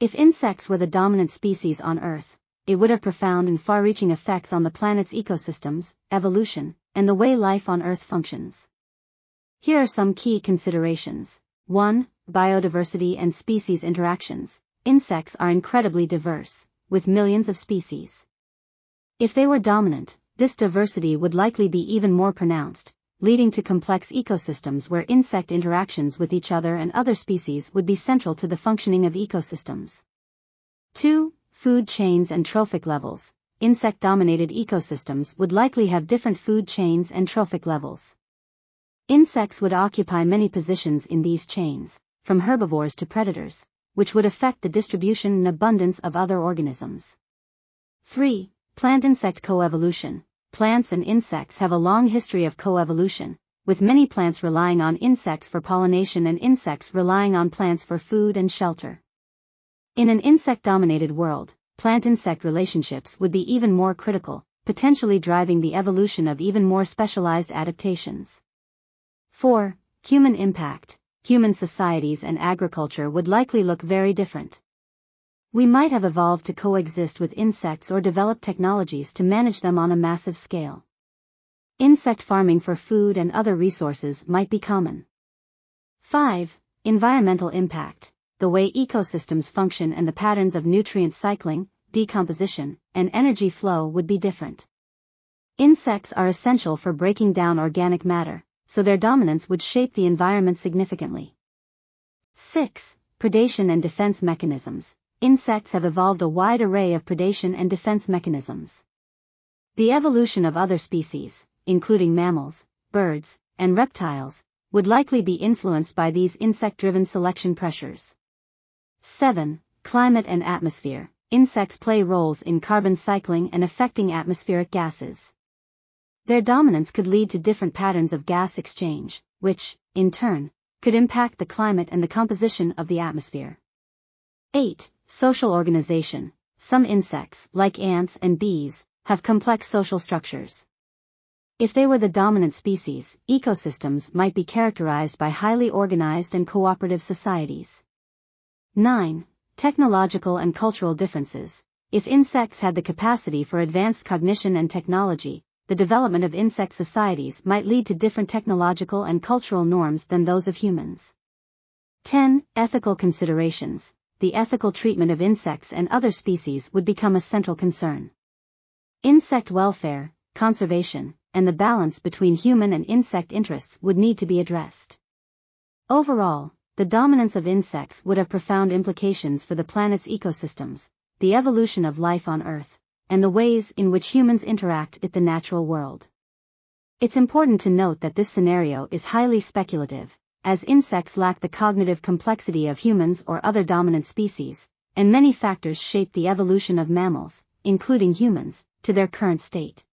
If insects were the dominant species on Earth, it would have profound and far-reaching effects on the planet's ecosystems, evolution, and the way life on Earth functions. Here are some key considerations. 1. Biodiversity and species interactions. Insects are incredibly diverse, with millions of species. If they were dominant, this diversity would likely be even more pronounced, leading to complex ecosystems where insect interactions with each other and other species would be central to the functioning of ecosystems. 2. Food chains and trophic levels. Insect-dominated ecosystems would likely have different food chains and trophic levels. Insects would occupy many positions in these chains, from herbivores to predators, which would affect the distribution and abundance of other organisms. 3. Plant-insect coevolution. Plants and insects have a long history of coevolution, with many plants relying on insects for pollination and insects relying on plants for food and shelter. In an insect-dominated world, plant-insect relationships would be even more critical, potentially driving the evolution of even more specialized adaptations. 4. Human impact. Human societies and agriculture would likely look very different. We might have evolved to coexist with insects or develop technologies to manage them on a massive scale. Insect farming for food and other resources might be common. 5. Environmental impact. The way ecosystems function and the patterns of nutrient cycling, decomposition, and energy flow would be different. Insects are essential for breaking down organic matter, so their dominance would shape the environment significantly. 6. Predation and defense mechanisms. Insects have evolved a wide array of predation and defense mechanisms. The evolution of other species, including mammals, birds, and reptiles, would likely be influenced by these insect-driven selection pressures. 7. Climate and atmosphere. Insects play roles in carbon cycling and affecting atmospheric gases. Their dominance could lead to different patterns of gas exchange, which, in turn, could impact the climate and the composition of the atmosphere. 8. Social organization. Some insects, like ants and bees, have complex social structures. If they were the dominant species, ecosystems might be characterized by highly organized and cooperative societies. 9. Technological and cultural differences. If insects had the capacity for advanced cognition and technology, the development of insect societies might lead to different technological and cultural norms than those of humans. 10. Ethical considerations. The ethical treatment of insects and other species would become a central concern. Insect welfare, conservation, and the balance between human and insect interests would need to be addressed. Overall, the dominance of insects would have profound implications for the planet's ecosystems, the evolution of life on Earth, and the ways in which humans interact with the natural world. It's important to note that this scenario is highly speculative, as insects lack the cognitive complexity of humans or other dominant species, and many factors shape the evolution of mammals, including humans, to their current state.